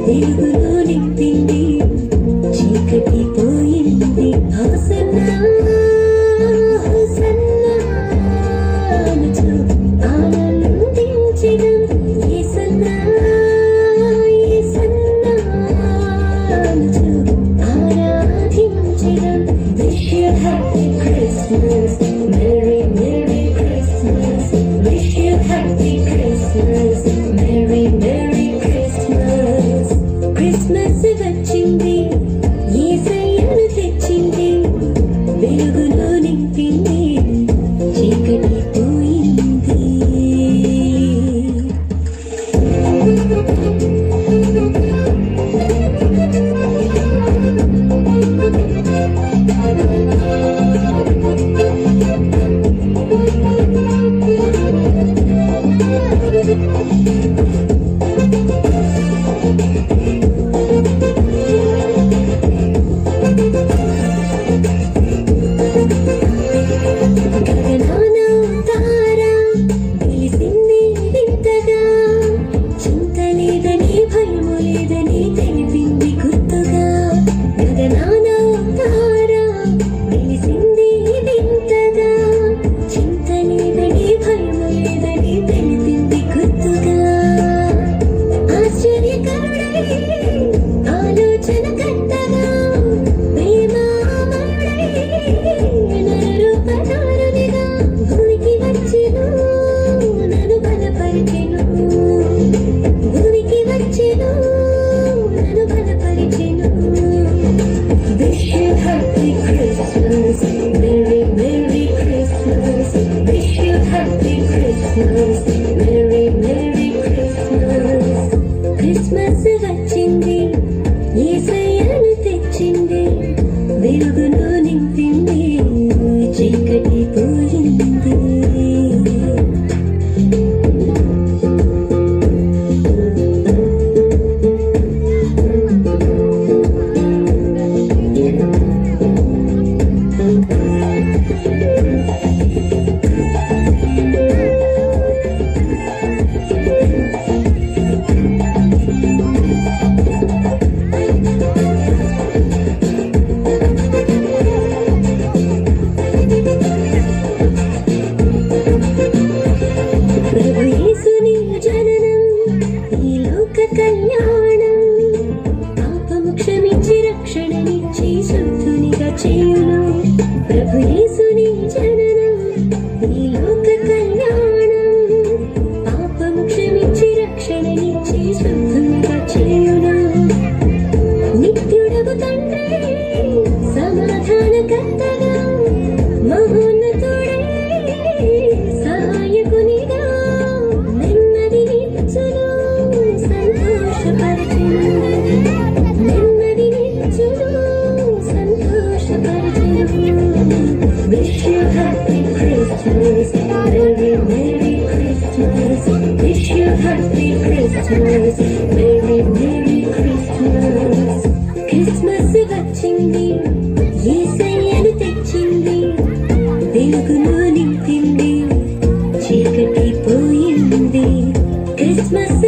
వెలుగులో నింపింది చీకటి పోయింది హోసన్నా హోసన్నా అనుచు ఆనందించడం యేసన్నా యేసన్నా అనుచు ఆరాధించడం wish you happy Christmas merry merry Christmas wish you happy Christmas merry merry Christmas Christmas వచ్చింది యేసయ్యను తెచ్చింది వెలుగులో నింపింది చీకటి పోయింది క్రిస్మస్ వచ్చింది యేసయ్యను తెచ్చింది వెలుగులో నింపింది చీకటి పోయింది కళ్యాణం పాపము క్షమించి రక్షణనిచ్చి శుద్ధునిగా చేయును ప్రభు యేసుని జననం ఈ లోక కళ్యాణం పాపము క్షమించి రక్షణనిచ్చి శుద్ధునిగా చేయును నిత్యుడగు తండ్రి సమాధానకర్తగా మహోన్నతుడై సహాయకునిగా నెమ్మదినిచ్చును Wish you happy Christmas, merry merry Christmas. Wish you happy Christmas, merry merry Christmas. Christmas వచ్చింది యేసయ్యను తెచ్చింది వెలుగులో నింపింది చీకటి పోయింది క్రిస్మస్